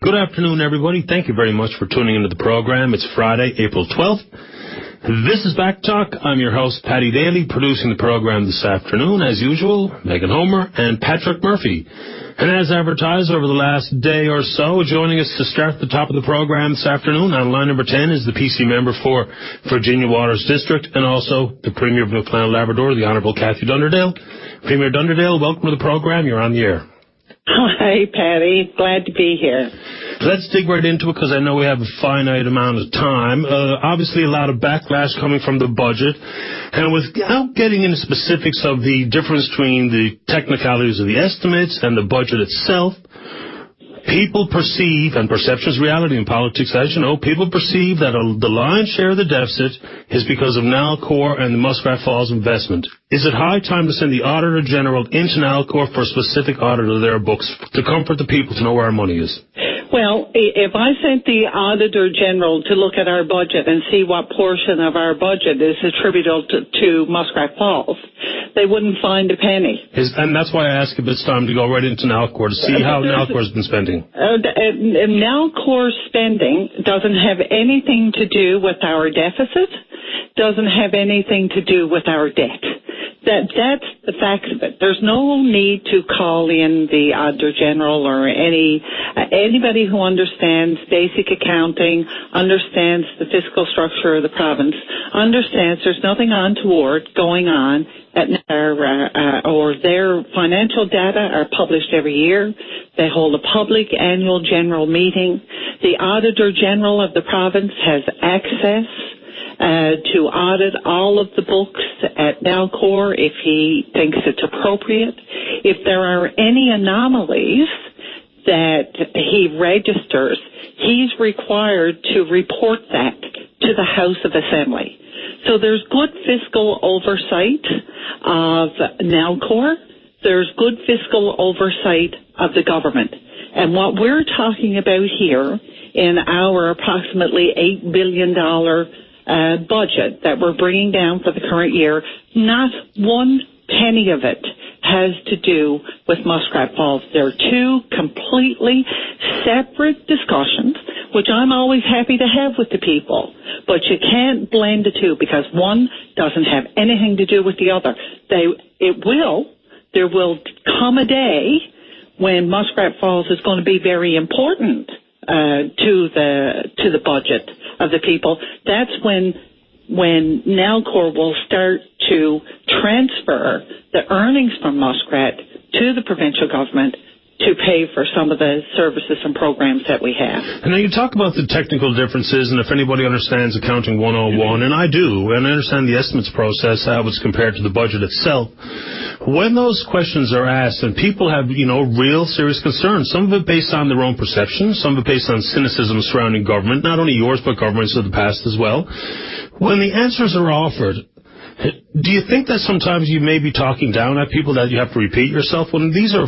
Good afternoon, everybody. Thank you very much for tuning into the program. It's Friday, April 12th. This is Backtalk. I'm your host, Paddy Daly, producing the program this afternoon, as usual, Megan Homer and Patrick Murphy. And as advertised over the last day or so, joining us to start the top of the program this afternoon on line number 10 is the PC member for Virginia Waters District and also the Premier of Newfoundland and Labrador, the Honourable Cathy Dunderdale. Premier Dunderdale, welcome to the program. You're on the air. Hi, Paddy. Glad to be here. Let's dig right into it because I know we have a finite amount of time. Obviously, a lot of backlash coming from the budget. And without getting into specifics of the difference between the technicalities of the estimates and the budget itself, people perceive, and perception is reality in politics, as you know, people perceive that the lion's share of the deficit is because of Nalcor and the Muskrat Falls investment. Is it high time to send the Auditor General into Nalcor for a specific audit of their books to comfort the people to know where our money is? Well, if I sent the Auditor General to look at our budget and see what portion of our budget is attributable to Muskrat Falls, they wouldn't find a penny. And that's why I ask if it's time to go right into Nalcor to see how Nalcor's been spending. Nalcor spending doesn't have anything to do with our deficit, doesn't have anything to do with our debt. That's the fact of it. There's no need to call in the Auditor General or anybody who understands basic accounting, understands the fiscal structure of the province, understands there's nothing untoward going on at or their financial data are published every year. They hold a public annual general meeting. The Auditor General of the province has access to audit all of the books at Nalcor if he thinks it's appropriate. If there are any anomalies that he registers, he's required to report that to the House of Assembly. So there's good fiscal oversight of Nalcor. There's good fiscal oversight of the government. And what we're talking about here in our approximately $8 billion budget that we're bringing down for the current year, not one penny of it has to do with Muskrat Falls. They're two completely separate discussions, which I'm always happy to have with the people. But you can't blend the two because one doesn't have anything to do with the other. There will come a day when Muskrat Falls is going to be very important to the budget of the people. That's when Nalcor will start to transfer the earnings from Muskrat to the provincial government to pay for some of the services and programs that we have. And now you talk about the technical differences, and if anybody understands Accounting 101, and I do, and I understand the estimates process, how it's compared to the budget itself, when those questions are asked, and people have, real serious concerns, some of it based on their own perception, some of it based on cynicism surrounding government, not only yours, but governments of the past as well, when the answers are offered, do you think that sometimes you may be talking down at people, that you have to repeat yourself when these are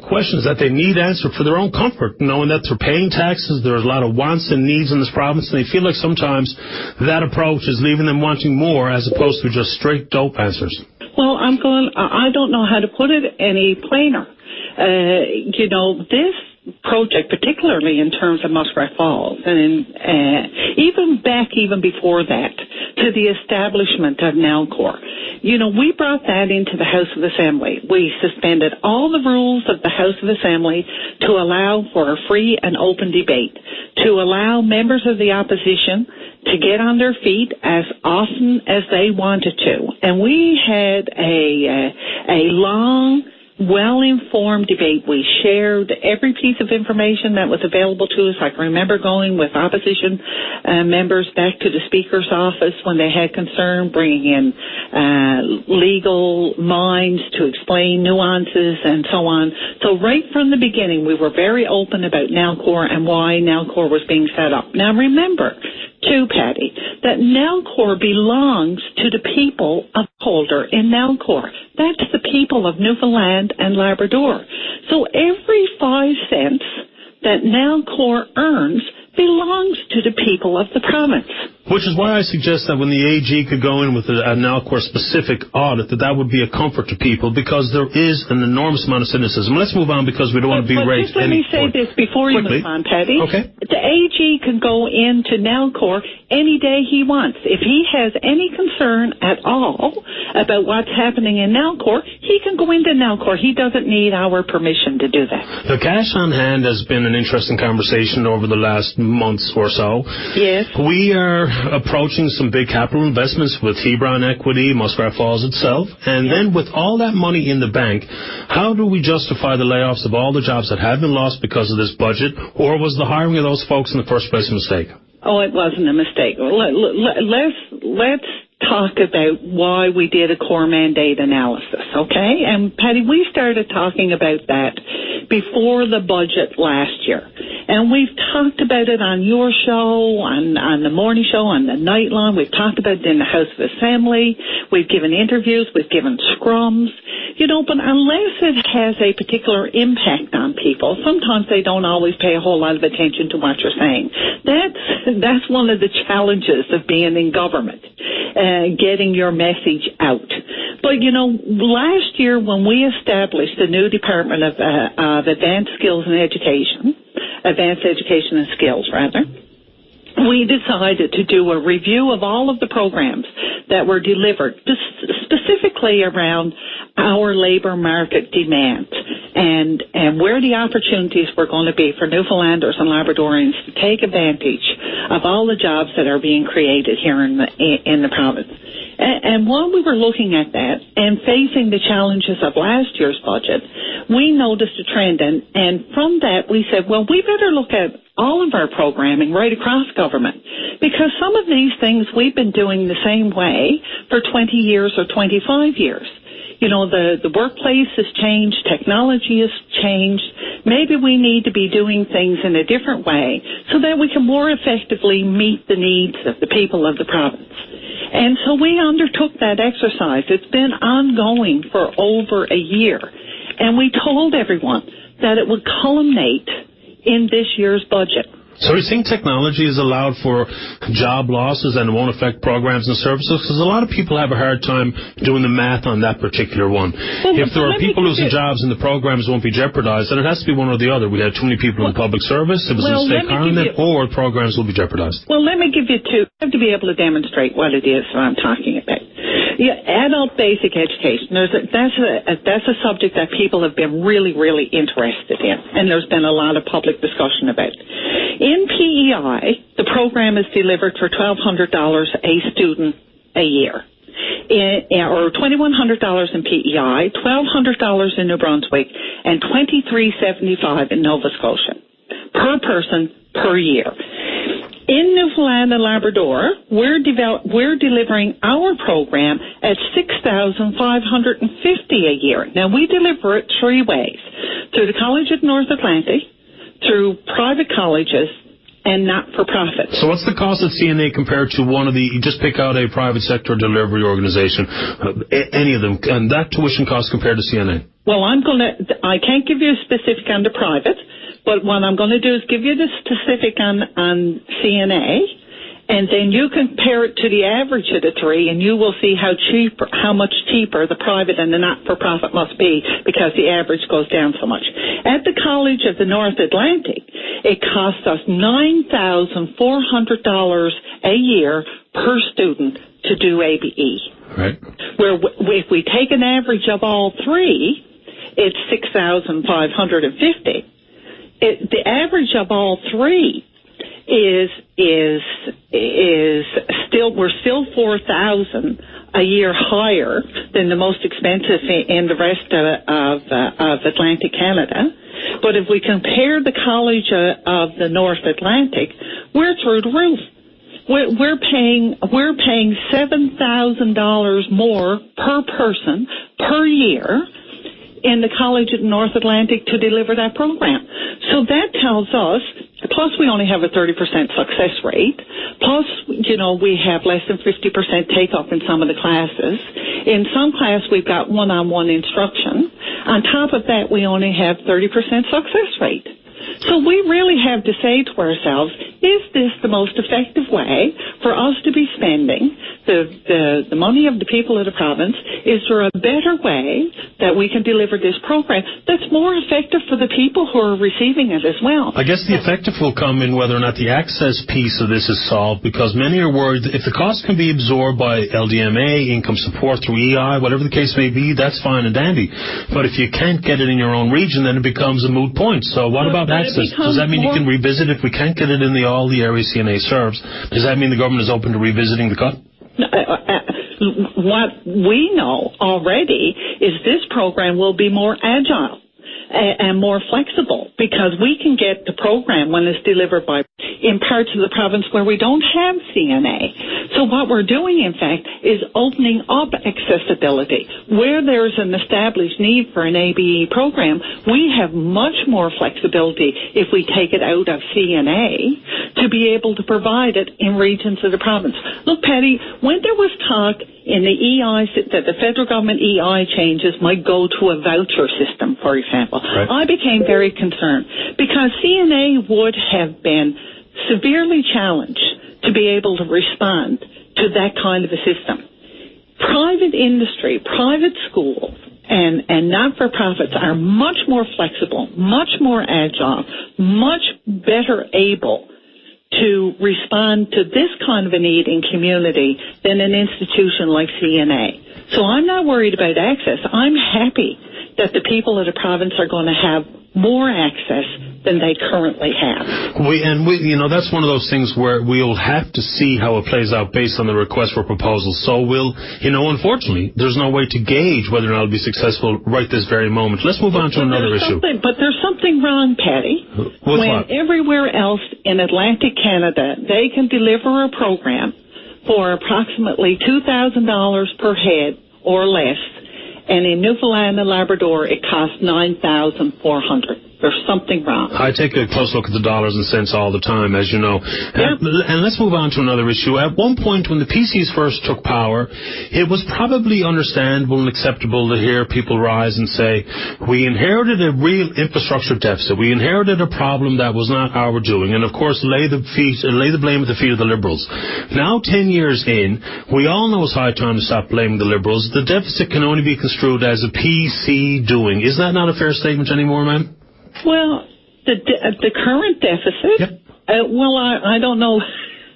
questions that they need answered for their own comfort, knowing that they're paying taxes, there's a lot of wants and needs in this province, and they feel like sometimes that approach is leaving them wanting more as opposed to just straight dope answers? Well, I don't know how to put it any plainer. This project, particularly in terms of Muskrat Falls, and even before that, to the establishment of Nalcor. We brought that into the House of Assembly. We suspended all the rules of the House of Assembly to allow for a free and open debate, to allow members of the opposition to get on their feet as often as they wanted to. And we had a long, well-informed debate. We shared every piece of information that was available to us. I can remember going with opposition members back to the Speaker's office when they had concern, bringing in legal minds to explain nuances and so on. So right from the beginning, we were very open about Nalcor and why Nalcor was being set up. Now remember, too, Paddy, that Nalcor belongs to the people of Holder in Nalcor. That's the people of Newfoundland and Labrador. So every 5 cents that Nalcor earns belongs to the people of the province. Which is why I suggest that when the AG could go in with a Nalcor-specific audit, that would be a comfort to people, because there is an enormous amount of cynicism. Let's move on, because we don't want to be raised. Just let me say this before you move on, Paddy. Okay. The AG can go into Nalcor any day he wants. If he has any concern at all about what's happening in Nalcor, he can go into Nalcor. He doesn't need our permission to do that. The cash on hand has been an interesting conversation over the last months or so. Yes. We are approaching some big capital investments with Hebron Equity, Muskrat Falls itself, and then with all that money in the bank, how do we justify the layoffs of all the jobs that have been lost because of this budget, or was the hiring of those folks in the first place a mistake? Oh, it wasn't a mistake. Let's talk about why we did a core mandate analysis, okay? And Paddy, we started talking about that before the budget last year. And we've talked about it on your show, on the morning show, on the Nightline. We've talked about it in the House of Assembly. We've given interviews. We've given scrums. You know, but unless it has a particular impact on people, sometimes they don't always pay a whole lot of attention to what you're saying. That's one of the challenges of being in government, getting your message out. But, you know, last year when we established the new Department of Advanced Education and Skills, we decided to do a review of all of the programs that were delivered, specifically around our labor market demand and where the opportunities were going to be for Newfoundlanders and Labradorians to take advantage of all the jobs that are being created here in the province. And while we were looking at that and facing the challenges of last year's budget, we noticed a trend. And from that, we said, well, we better look at all of our programming right across government, because some of these things we've been doing the same way for 20 years or 25 years. You know, the workplace has changed, technology has changed. Maybe we need to be doing things in a different way so that we can more effectively meet the needs of the people of the province. And so we undertook that exercise. It's been ongoing for over a year. And we told everyone that it would culminate in this year's budget. So you think technology is allowed for job losses and it won't affect programs and services? Because a lot of people have a hard time doing the math on that particular one. Well, if there are people losing jobs and the programs won't be jeopardized, then it has to be one or the other. We had too many people in public service, it was a mistake hiring them, or programs will be jeopardized. Well, let me give you two. I have to be able to demonstrate what it is I'm talking about. Yeah, adult basic education. That's a subject that people have been really, really interested in, and there's been a lot of public discussion about. In PEI, the program is delivered for $1,200 a student a year, or $2,100 in PEI, $1,200 in New Brunswick, and $2,375 in Nova Scotia per person per year. In Newfoundland and Labrador, we're delivering our program at $6,550 a year. Now, we deliver it three ways: through the College of North Atlantic, through private colleges, and not-for-profit. So what's the cost of CNA compared to one of the, just pick out a private sector delivery organization, any of them, and that tuition cost compared to CNA? Well, I can't give you a specific on the private, but what I'm going to do is give you the specific on CNA, and then you compare it to the average of the three, and you will see how much cheaper the private and the not-for-profit must be, because the average goes down so much. At the College of the North Atlantic, it costs us $9,400 a year per student to do ABE. Right. Where if we take an average of all three, it's $6,550. The average of all three is still, we're still $4,000 a year higher than the most expensive in the rest of Atlantic Canada. But if we compare the College of the North Atlantic, we're through the roof. We're paying $7,000 more per person per year in the College of the North Atlantic to deliver that program. So that tells us, plus we only have a 30% success rate, plus, you know, we have less than 50% take-up in some of the classes. In some class, we've got one-on-one instruction. On top of that, we only have 30% success rate. So we really have to say to ourselves, is this the most effective way for us to be spending the money of the people of the province? Is there a better way that we can deliver this program that's more effective for the people who are receiving it as well? I guess the effective will come in whether or not the access piece of this is solved, because many are worried that if the cost can be absorbed by LDMA, income support through EI, whatever the case may be, that's fine and dandy. But if you can't get it in your own region, then it becomes a moot point. So what about access? Does that mean you can revisit if we can't get it in all the areas CNA serves? Does that mean the government is open to revisiting the cut? What we know already is this program will be more agile and more flexible, because we can get the program when it's delivered in parts of the province where we don't have CNA. So what we're doing, in fact, is opening up accessibility. Where there's an established need for an ABE program, we have much more flexibility if we take it out of CNA to be able to provide it in regions of the province. Look, Paddy, when there was talk in the EI that the federal government EI changes might go to a voucher system, for example, right, I became very concerned, because CNA would have been severely challenged to be able to respond to that kind of a system. Private industry, private schools, and not-for-profits are much more flexible, much more agile, much better able to respond to this kind of a need in community than an institution like CNA. So I'm not worried about access. I'm happy that the people of the province are going to have more access than they currently have. That's one of those things where we'll have to see how it plays out based on the request for proposals. So unfortunately, there's no way to gauge whether or not it'll be successful right this very moment. Let's move on to another issue. But there's something wrong, Paddy. When everywhere else in Atlantic Canada, they can deliver a program for approximately $2,000 per head or less, and in Newfoundland and Labrador, it costs $9,400. There's something wrong. I take a close look at the dollars and cents all the time, as you know. Yep. And let's move on to another issue. At one point, when the PCs first took power, it was probably understandable and acceptable to hear people rise and say, we inherited a real infrastructure deficit. We inherited a problem that was not our doing. And, of course, lay the blame at the feet of the Liberals. Now, 10 years in, we all know it's high time to stop blaming the Liberals. The deficit can only be construed as a PC doing. Is that not a fair statement anymore, ma'am? Well, the current deficit. Yep. I don't know.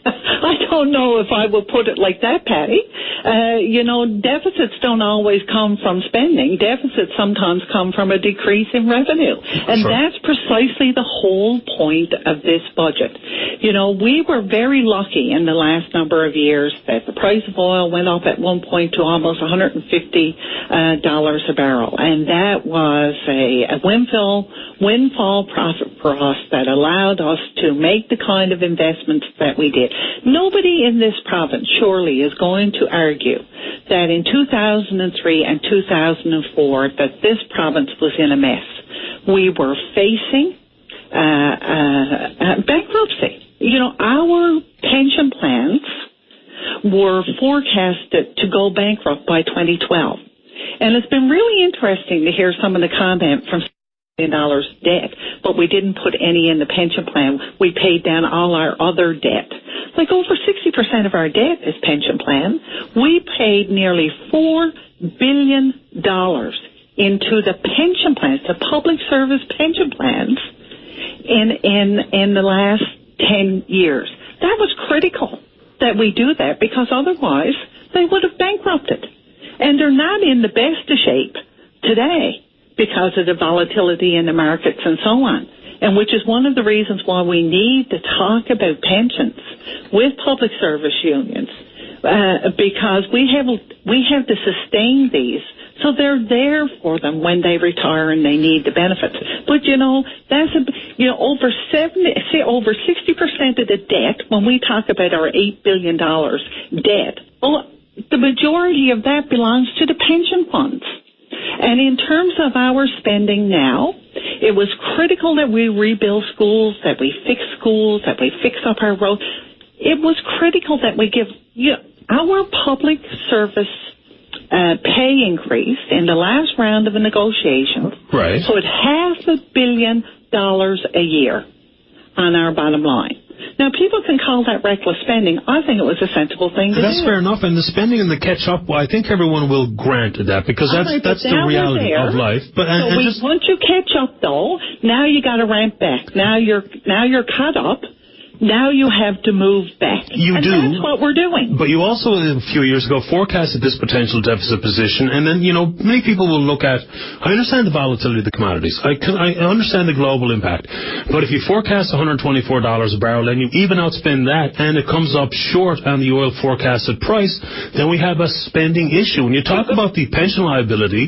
I don't know if I will put it like that, Paddy. Deficits don't always come from spending. Deficits sometimes come from a decrease in revenue. And sure, that's precisely the whole point of this budget. We were very lucky in the last number of years that the price of oil went up at one point to almost $150 a barrel. And that was a windfall profit for us that allowed us to make the kind of investments that we did. Nobody in this province surely is going to argue that in 2003 and 2004 that this province was in a mess. We were facing bankruptcy. Our pension plans were forecasted to go bankrupt by 2012. And it's been really interesting to hear some of the comment from $1 million debt, but we didn't put any in the pension plan. We paid down all our other debt. Like over 60% of our debt is pension plan. We paid nearly $4 billion into the pension plans, the public service pension plans, in the last 10 years. That was critical that we do that, because otherwise they would have bankrupted. And they're not in the best of shape today because of the volatility in the markets and so on. And which is one of the reasons why we need to talk about pensions with public service unions, because we have to sustain these so they're there for them when they retire and they need the benefits. But that's over 60% of the debt. When we talk about our $8 billion debt, well, the majority of that belongs to the pension funds. And in terms of our spending now, it was critical that we rebuild schools, that we fix schools, that we fix up our roads. It was critical that we give our public service pay increase in the last round of a negotiation. Right. So it's $500 million a year on our bottom line. Now, people can call that reckless spending. I think it was a sensible thing to do. That's fair enough, and the spending and the catch-up, well, I think everyone will grant that, because that's the reality of life. But once you catch up, though, now you got to ramp back. Now you're caught up. Now you have to move back. That's what we're doing. But you also, a few years ago, forecasted this potential deficit position, and then, many people will look at, I understand the volatility of the commodities. I understand the global impact. But if you forecast $124 a barrel, and you even outspend that, and it comes up short on the oil forecasted price, then we have a spending issue. When you talk about the pension liability,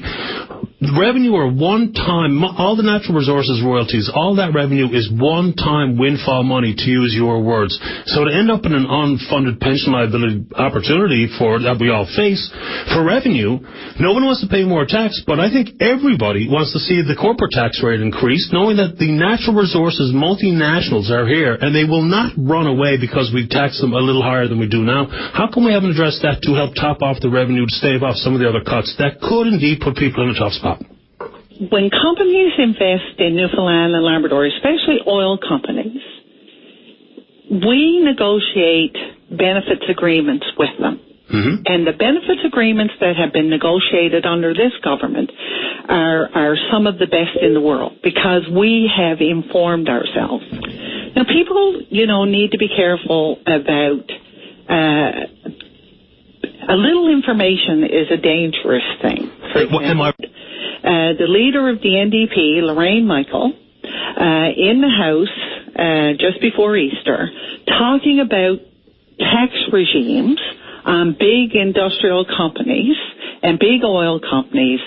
revenue are one-time, all the natural resources royalties, all that revenue is one-time windfall money, to use your words. So to end up in an unfunded pension liability opportunity that we all face for revenue, no one wants to pay more tax, but I think everybody wants to see the corporate tax rate increase, knowing that the natural resources multinationals are here, and they will not run away because we tax them a little higher than we do now. How come we haven't addressed that to help top off the revenue, to stave off some of the other cuts that could indeed put people in a tough spot? When companies invest in Newfoundland and Labrador, especially oil companies, we negotiate benefits agreements with them. Mm-hmm. And the benefits agreements that have been negotiated under this government are some of the best in the world, because we have informed ourselves. Now, people, need to be careful about a little information is a dangerous thing. The leader of the NDP, Lorraine Michael, in the House just before Easter, talking about tax regimes on big industrial companies and big oil companies,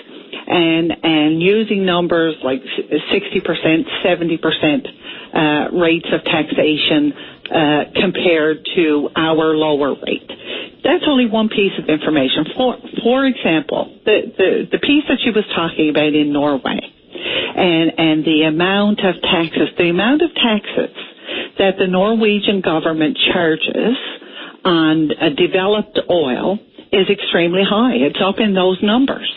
and using numbers like 60%, 70% rates of taxation compared to our lower rate. That's only one piece of information. For example, the piece that she was talking about in Norway, and the amount of taxes that the Norwegian government charges on developed oil is extremely high. It's up in those numbers.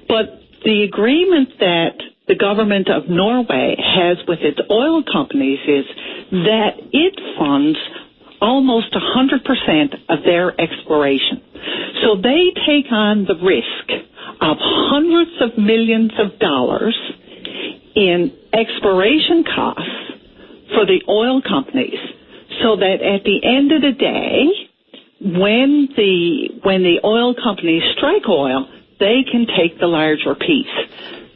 But the agreement that the government of Norway has with its oil companies is that it funds almost 100% of their exploration. So they take on the risk of hundreds of millions of dollars in exploration costs for the oil companies, so that at the end of the day, when the oil companies strike oil, they can take the larger piece.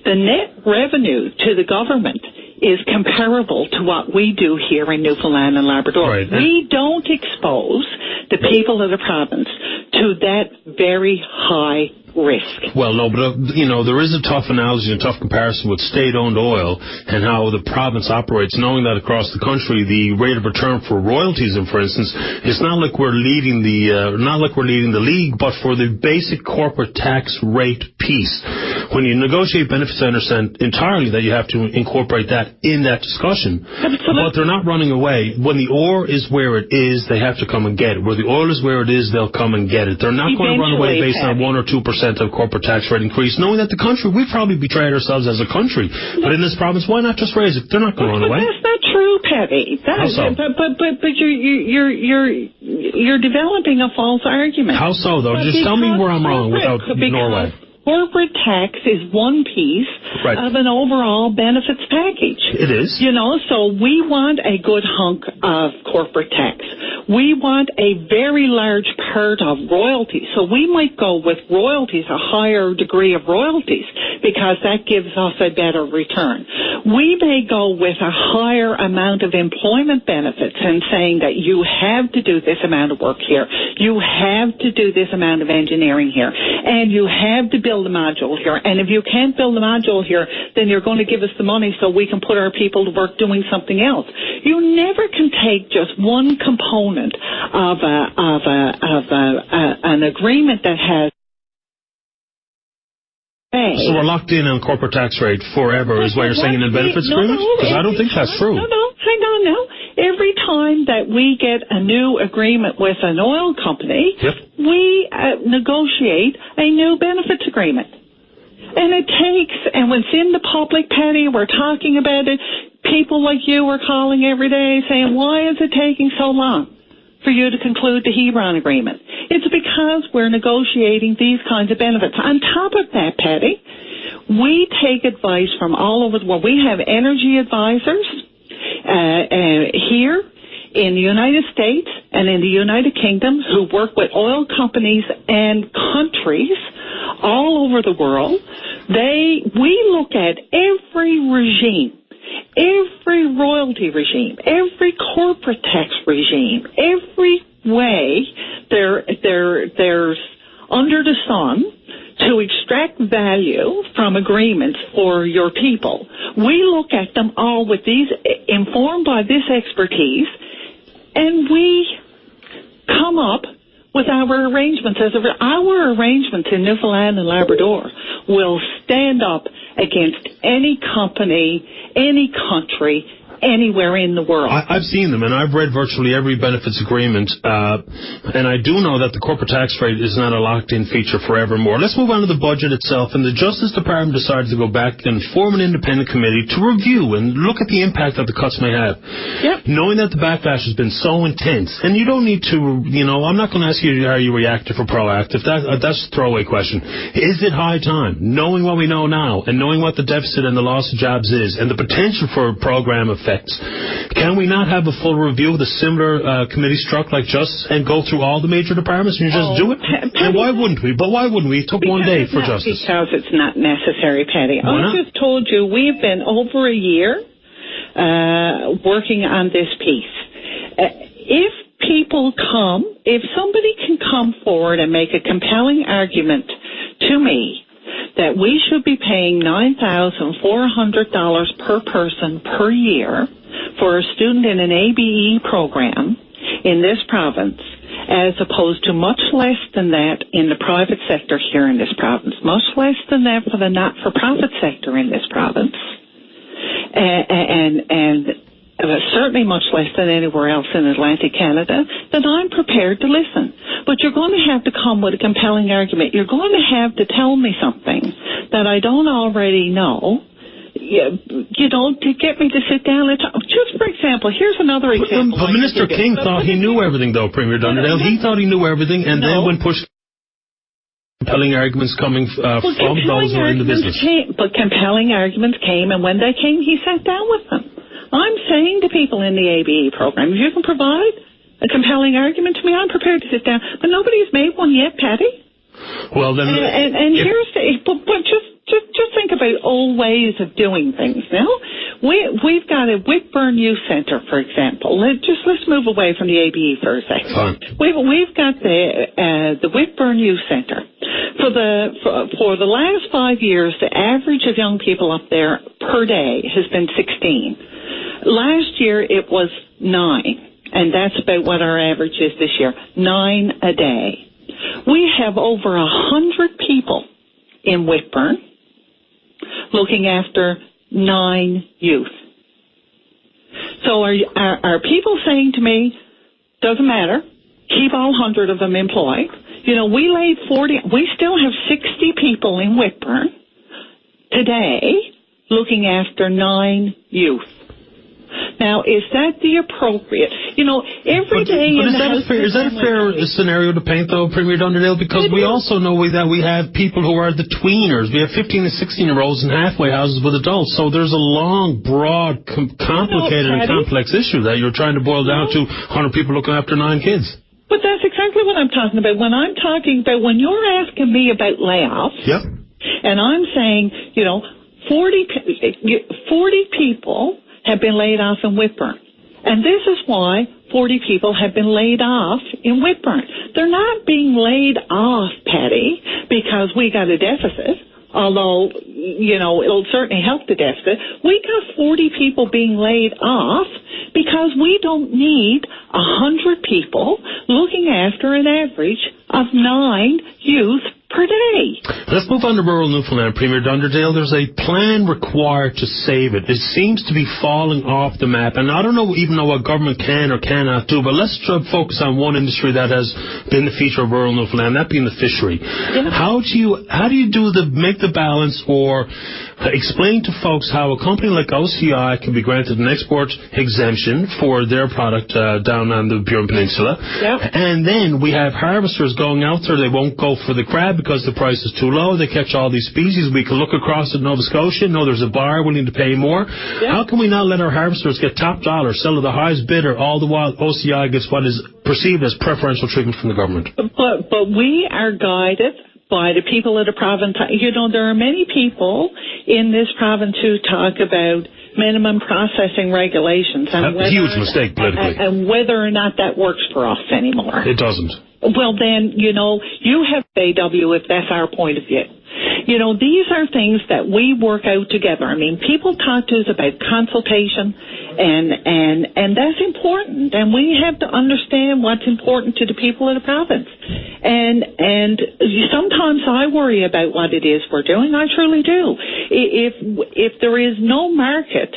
The net revenue to the government is comparable to what we do here in Newfoundland and Labrador. Right. We don't expose the people of the province to that very high risk. Well, no, but, there is a tough analogy and tough comparison with state-owned oil and how the province operates, knowing that across the country, the rate of return for royalties, for instance, it's not like we're leading the league, but for the basic corporate tax rate piece. When you negotiate benefits, I understand entirely that you have to incorporate that in that discussion. But they're not running away. When the ore is where it is, they have to come and get it. Where the oil is where it is, they'll come and get it. They're not going to run away based on 1 or 2% of corporate tax rate increase, knowing that the country, we've probably betrayed ourselves as a country. But in this province, why not just raise it? They're not going to run away. That's not true, Paddy. How so? But you're developing a false argument. How so, though? Just tell me where I'm wrong without Norway. Corporate tax is one piece of an overall benefits package. It is. So we want a good hunk of corporate tax. We want a very large part of royalties. So we might go with royalties, a higher degree of royalties, because that gives us a better return. We may go with a higher amount of employment benefits and saying that you have to do this amount of work here, you have to do this amount of engineering here, and you have to build a module here. And if you can't build a module here, then you're going to give us the money so we can put our people to work doing something else. You never can take just one component of an agreement that has. So we're locked in on corporate tax rate forever, is what you're saying in the benefits agreement? Because I don't think that's true. No, hang on now. Every time that we get a new agreement with an oil company, we negotiate a new benefits agreement. And it takes, and when it's in the public, Paddy, we're talking about it, people like you are calling every day saying, why is it taking so long for you to conclude the Hebron agreement? It's because we're negotiating these kinds of benefits. On top of that, Paddy, we take advice from all over the world. We have energy advisors here in the United States and in the United Kingdom who work with oil companies and countries all over the world. We look at every regime, every royalty regime, every corporate tax regime, every way there's under the sun to extract value from agreements for your people. We look at them all with these, informed by this expertise, and we come up with our arrangements. Our arrangements in Newfoundland and Labrador will stand up against any company, any country, anywhere in the world. I've seen them, and I've read virtually every benefits agreement, and I do know that the corporate tax rate is not a locked-in feature forevermore. Let's move on to the budget itself, and the Justice Department decided to go back and form an independent committee to review and look at the impact that the cuts may have. Yep. Knowing that the backlash has been so intense, and you don't need to, I'm not going to ask you are you reactive or proactive. That's a throwaway question. Is it high time, knowing what we know now, and knowing what the deficit and the loss of jobs is, and the potential for program effects? Can we not have a full review of the similar committee struck like Justice and go through all the major departments and just do it? And why wouldn't we? But why wouldn't we? It took one day for Justice. Because it's not necessary, Paddy. I just told you we've been over a year working on this piece. If somebody can come forward and make a compelling argument to me that we should be paying $9,400 per person per year for a student in an ABE program in this province, as opposed to much less than that in the private sector here in this province, much less than that for the not-for-profit sector in this province, and certainly much less than anywhere else in Atlantic Canada, then I'm prepared to listen. But you're going to have to come with a compelling argument. You're going to have to tell me something that I don't already know, to get me to sit down and talk. Just for example, here's another example. But Minister King thought he knew everything, though, Premier Dunderdale. He thought he knew everything, and then when pushed, compelling arguments coming from those who are in the business. But compelling arguments came, and when they came, he sat down with them. I'm saying to people in the ABE program, if you can provide a compelling argument to me, I'm prepared to sit down. But nobody's made one yet, Paddy. Well, then... But just think about old ways of doing things now. We've got a Whitburn Youth Centre, for example. Let's move away from the ABE for a second. Fine. We've got the Whitburn Youth Centre. For the last 5 years, the average of young people up there per day has been 16. Last year it was 9, and that's about what our average is this year, 9 a day. We have over 100 people in Whitburn looking after 9 youth. So are people saying to me, doesn't matter, keep all 100 of them employed? We still have 60 people in Whitburn today looking after 9 youth. Now, is that the appropriate? Every day in the House... Is that a fair scenario to paint, though, Premier Dunderdale? Because we also know that we have people who are the tweeners. We have 15 and 16-year-olds in halfway houses with adults. So there's a long, broad, complicated and complex issue that you're trying to boil down to 100 people looking after 9 kids. But that's exactly what I'm talking about. When I'm talking about, when you're asking me about layoffs, yep, and I'm saying, 40 people have been laid off in Whitburn. And this is why 40 people have been laid off in Whitburn. They're not being laid off, Paddy, because we got a deficit, although, it'll certainly help the deficit. We got 40 people being laid off because we don't need 100 people looking after an average of 9 youth per day. Let's move on to rural Newfoundland. Premier Dunderdale, there's a plan required to save it. It seems to be falling off the map, and I don't even know what government can or cannot do, but let's try to focus on one industry that has been the feature of rural Newfoundland, that being the fishery. Yeah. How do you make the balance, or explain to folks how a company like OCI can be granted an export exemption for their product down on the Burin Peninsula, and then we have harvesters going out there, they won't go for the crab because the price is too low, they catch all these species, we can look across at Nova Scotia, know there's a buyer willing to pay more. How can we not let our harvesters get top dollar, sell to the highest bidder, all the while OCI gets what is perceived as preferential treatment from the government? But we are guided by the people of the province. You know, there are many people in this province who talk about minimum processing regulations. And a huge mistake politically. And whether or not that works for us anymore. It doesn't. Well, then, you know, you have AW if that's our point of view. You know, these are things that we work out together. I mean, people talk to us about consultation, and that's important. And we have to understand what's important to the people of the province. And sometimes I worry about what it is we're doing. I truly do. If there is no market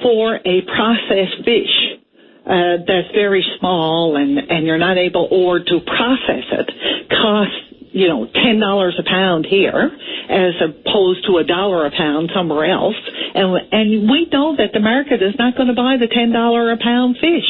for a processed fish that's very small and you're not able or to process it, costs, you know, $10 a pound here as opposed to $1 a pound somewhere else. And we know that the market is not going to buy the $10 a pound fish.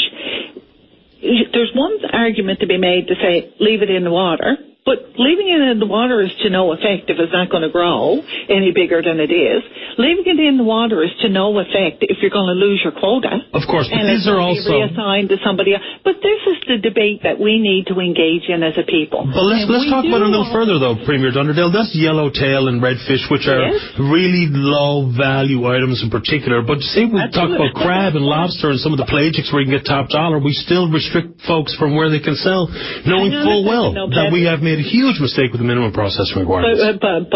There's one argument to be made to say, leave it in the water. But leaving it in the water is to no effect if it's not going to grow any bigger than it is. Leaving it in the water is to no effect if you're going to lose your quota. Of course, but and these are also reassigned to somebody else. But this is the debate that we need to engage in as a people. But let's talk about it a little further, though, Premier Dunderdale. That's yellowtail and redfish, which are really low-value items in particular. But say we talk about crab and lobster and some of the pelagics where you can get top dollar, we still restrict folks from where they can sell, knowing full well that we have made a huge mistake with the minimum processing requirements. But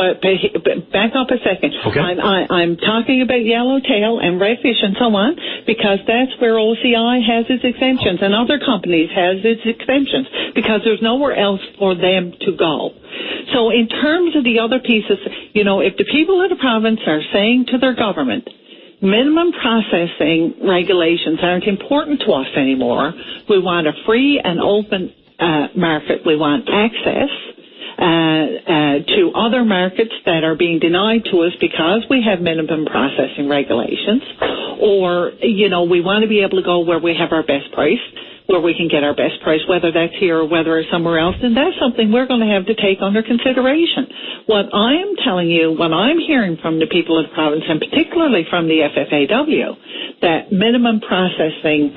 back up a second. Okay. I'm talking about yellowtail and redfish and so on because that's where OCI has its exemptions and other companies has its exemptions because there's nowhere else for them to go. So in terms of the other pieces, you know, if the people of the province are saying to their government, minimum processing regulations aren't important to us anymore, we want a free and open market, we want access to other markets that are being denied to us because we have minimum processing regulations, or, you know, we want to be able to go where we have our best price, where we can get our best price, whether that's here or whether it's somewhere else, and that's something we're going to have to take under consideration. What I am telling you, what I'm hearing from the people of the province, and particularly from the FFAW, that minimum processing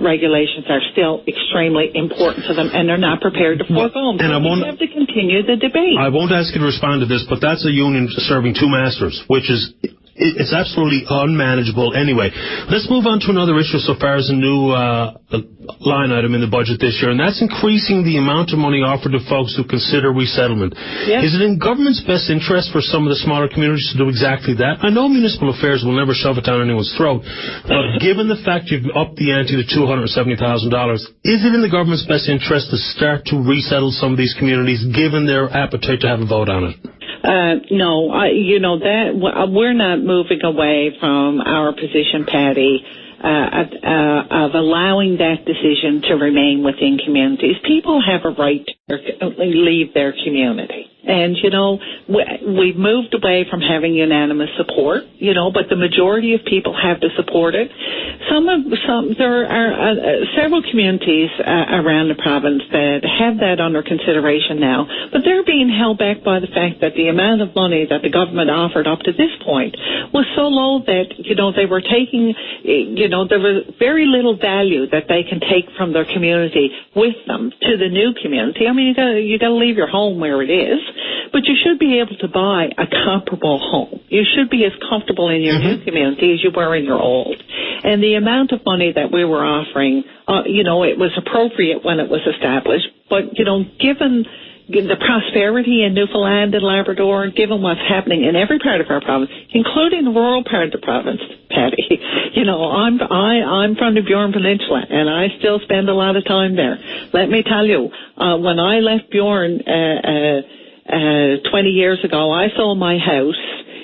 regulations are still extremely important to them, and they're not prepared to forego them. And we have to continue the debate. I won't ask you to respond to this, but that's a union serving two masters, which is... It's absolutely unmanageable anyway. Let's move on to another issue so far as a new line item in the budget this year, and that's increasing the amount of money offered to folks who consider resettlement. Yes. Is it in government's best interest for some of the smaller communities to do exactly that? I know municipal affairs will never shove it down anyone's throat, but given the fact you've upped the ante to $270,000, is it in the government's best interest to start to resettle some of these communities, given their appetite to have a vote on it? No, you know, that we're not moving away from our position, Paddy, of allowing that decision to remain within communities. People have a right to leave their community. And, you know, we've moved away from having unanimous support, you know, but the majority of people have to support it. There are several communities around the province that have that under consideration now, but they're being held back by the fact that the amount of money that the government offered up to this point was so low that, you know, they were taking, you know, there was very little value that they can take from their community with them to the new community. I mean, you got to leave your home where it is. But you should be able to buy a comparable home. You should be as comfortable in your new community as you were in your old. And the amount of money that we were offering, you know, it was appropriate when it was established. But, you know, given the prosperity in Newfoundland and Labrador, given what's happening in every part of our province, including the rural part of the province, Paddy, you know, I'm from the Burin Peninsula, and I still spend a lot of time there. Let me tell you, when I left Burin 20 years ago, I sold my house,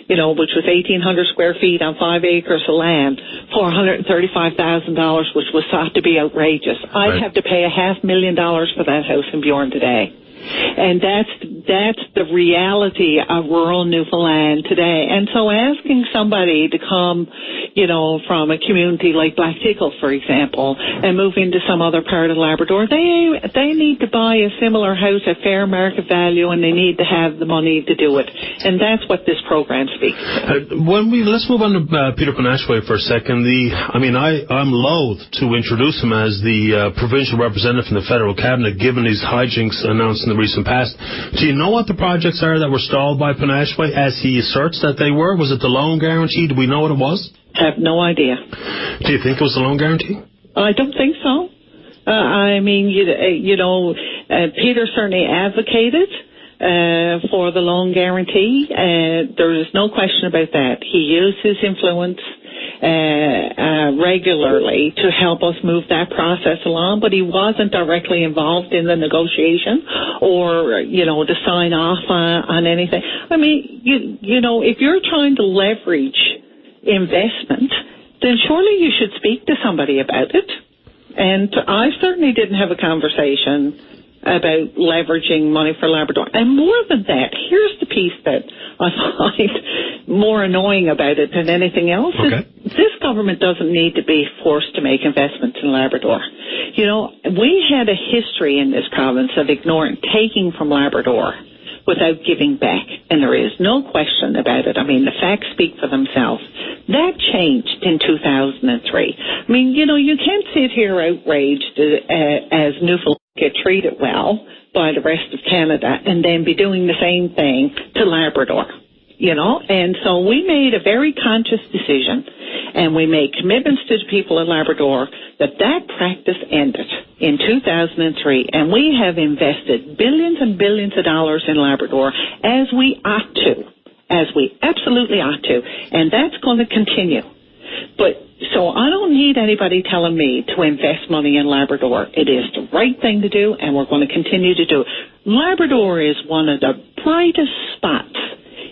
you know, which was 1,800 square feet on 5 acres of land, for $135,000, which was thought to be outrageous. I'd have to pay $500,000 for that house in Bjorn today. And that's the reality of rural Newfoundland today. And so asking somebody to come, you know, from a community like Black Tickle, for example, and move into some other part of Labrador, they need to buy a similar house at fair market value, and they need to have the money to do it. And that's what this program speaks to. Let's move on to Peter Panashway for a second. I'm loath to introduce him as the provincial representative in the federal cabinet, given these hijinks announced in the recent past. Do you know what the projects are that were stalled by Panashway, as he asserts that they were? Was it the loan guarantee? Do we know what it was? I have no idea. Do you think it was the loan guarantee? I don't think so. Peter certainly advocated for the loan guarantee. There is no question about that. He used his influence regularly to help us move that process along, but he wasn't directly involved in the negotiation or, you know, to sign off on anything. I mean, if you're trying to leverage investment, then surely you should speak to somebody about it. And I certainly didn't have a conversation about leveraging money for Labrador. And more than that, here's the piece that I find more annoying about it than anything else. Okay. This government doesn't need to be forced to make investments in Labrador. You know, we had a history in this province of taking from Labrador without giving back. And there is no question about it. I mean, the facts speak for themselves. That changed in 2003. I mean, you know, you can't sit here outraged as Newfoundland get treated well by the rest of Canada and then be doing the same thing to Labrador, you know. And so we made a very conscious decision, and we made commitments to the people of Labrador that practice ended in 2003, and we have invested billions and billions of dollars in Labrador, as we absolutely ought to, and that's going to continue. But so I don't need anybody telling me to invest money in Labrador. It is the right thing to do, and we're going to continue to do it. Labrador is one of the brightest spots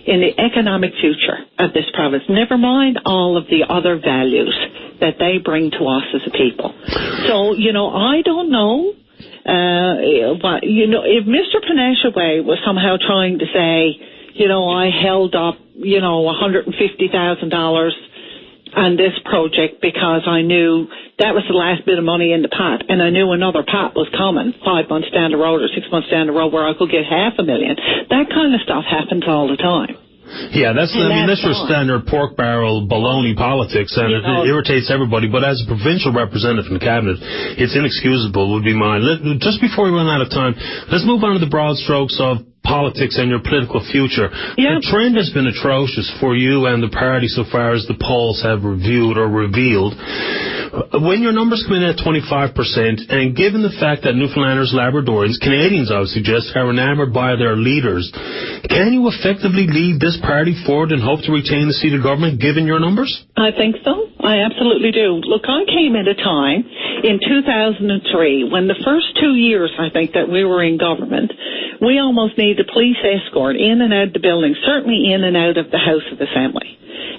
in the economic future of this province, never mind all of the other values that they bring to us as a people. So, you know, I don't know. If Mr. Panashway was somehow trying to say, you know, I held up, you know, $150,000 on this project because I knew that was the last bit of money in the pot, and I knew another pot was coming 5 months down the road or 6 months down the road where I could get $500,000. That kind of stuff happens all the time. Yeah, that's your standard pork barrel baloney politics, and it irritates everybody. But as a provincial representative in the cabinet, it's inexcusable, would be mine. Just before we run out of time, let's move on to the broad strokes of politics and your political future. Yeah. The trend has been atrocious for you and the party so far as the polls have reviewed or revealed. When your numbers come in at 25%, and given the fact that Newfoundlanders, Labradorians, Canadians, I would suggest, are enamored by their leaders, can you effectively lead this party forward and hope to retain the seat of government given your numbers? I think so. I absolutely do. Look, I came at a time in 2003 when the first 2 years, I think, that we were in government, we almost needed a police escort in and out of the building, certainly in and out of the House of Assembly.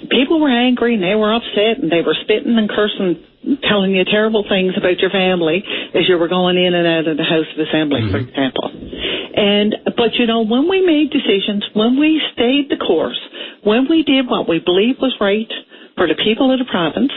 People were angry and they were upset and they were spitting and cursing, telling you terrible things about your family as you were going in and out of the House of Assembly, for example. But you know, when we made decisions, when we stayed the course, when we did what we believed was right for the people of the province,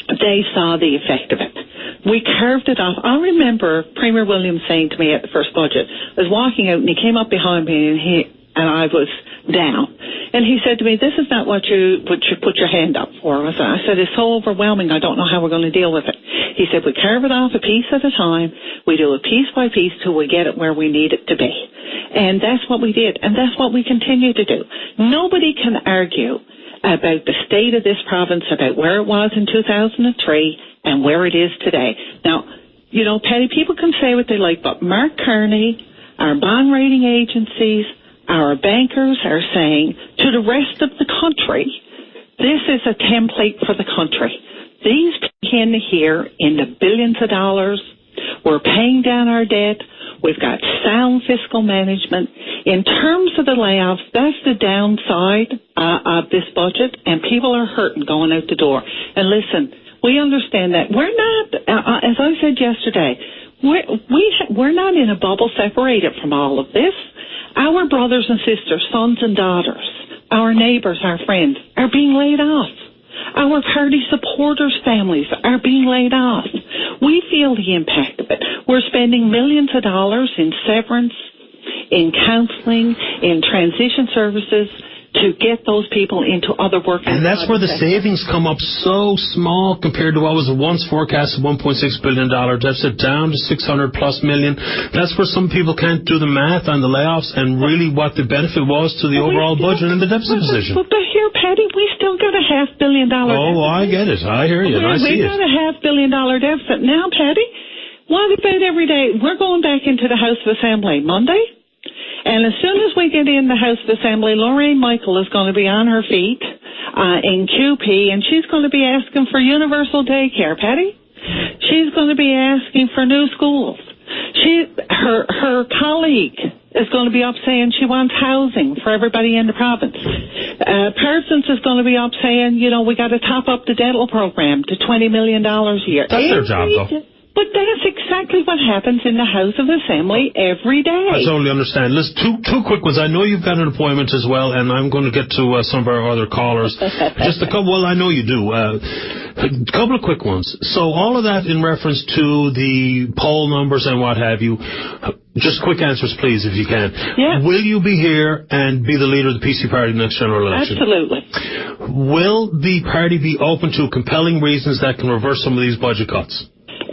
they saw the effect of it. We carved it off. I remember Premier Williams saying to me at the first budget, I was walking out and he came up behind me and I was down. And he said to me, this is not what you put your hand up for. I said, it's so overwhelming, I don't know how we're going to deal with it. He said, we carve it off a piece at a time. We do it piece by piece till we get it where we need it to be. And that's what we did. And that's what we continue to do. Nobody can argue about the state of this province, about where it was in 2003 and where it is today. Now, you know, Paddy, people can say what they like, but Mark Carney, our bond rating agencies, our bankers are saying to the rest of the country, this is a template for the country. These people in here in the billions of dollars, we're paying down our debt, We've got sound fiscal management. In terms of the layoffs, that's the downside of this budget, and people are hurting going out the door. And listen, we understand that. We're not, as I said yesterday, we're not in a bubble separated from all of this. Our brothers and sisters, sons and daughters, our neighbours, our friends are being laid off. Our party supporters' families are being laid off. We feel the impact of it. We're spending millions of dollars in severance, in counselling, in transition services to get those people into other work. And that's where the savings come up so small compared to what was once forecast of $1.6 billion deficit down to $600+ million. That's where some people can't do the math on the layoffs and really what the benefit was to the overall budget and the deficit position. But here, Paddy, we still got a $500 million deficit. Oh, I get it. I hear you. I see it. We got a $500 million deficit. Now, Paddy, what about every day? We're going back into the House of Assembly Monday. And as soon as we get in the House of Assembly, Lorraine Michael is going to be on her feet in QP, and she's going to be asking for universal daycare, Paddy. She's going to be asking for new schools. Her colleague is going to be up saying she wants housing for everybody in the province. Parsons is going to be up saying, we got to top up the dental program to $20 million a year. That's their job, though. But that's exactly what happens in the House of Assembly every day. I totally understand. Listen, two quick ones. I know you've got an appointment as well, and I'm going to get to some of our other callers. Just a couple. Well, I know you do. A couple of quick ones. So all of that in reference to the poll numbers and what have you. Just quick answers, please, if you can. Yeah. Will you be here and be the leader of the PC party in the next general election? Absolutely. Will the party be open to compelling reasons that can reverse some of these budget cuts?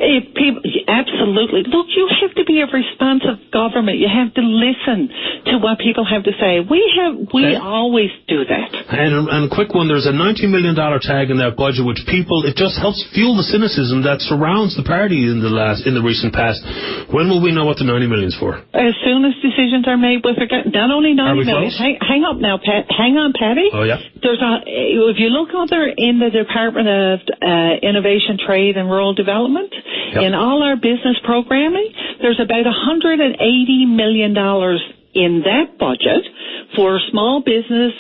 Absolutely. Look, you have to be a responsive government. You have to listen to what people have to say. We always do that. And a quick one, there's a $19 million tag in that budget, which it just helps fuel the cynicism that surrounds the party in the recent past. When will we know what the $90 million is for? As soon as decisions are made with regard, not only $90 million. Hang up now, Pat. Hang on, Paddy. Oh, yeah. If you look over in the Department of Innovation, Trade and Rural Development, in all our business programming, there's about $180 million in that budget for small business,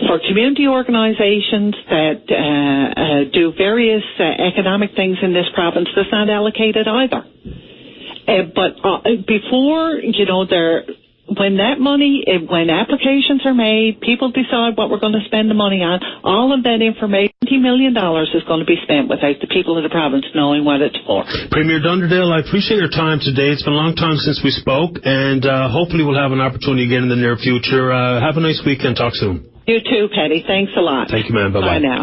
for community organizations that do various economic things in this province. That's not allocated either. But before, when applications are made, people decide what we're going to spend the money on, all of that information, $20 million is going to be spent without the people of the province knowing what it's for. Premier Dunderdale, I appreciate your time today. It's been a long time since we spoke, and hopefully we'll have an opportunity again in the near future. Have a nice weekend. Talk soon. You too, Paddy. Thanks a lot. Thank you, ma'am. Bye-bye. Bye now.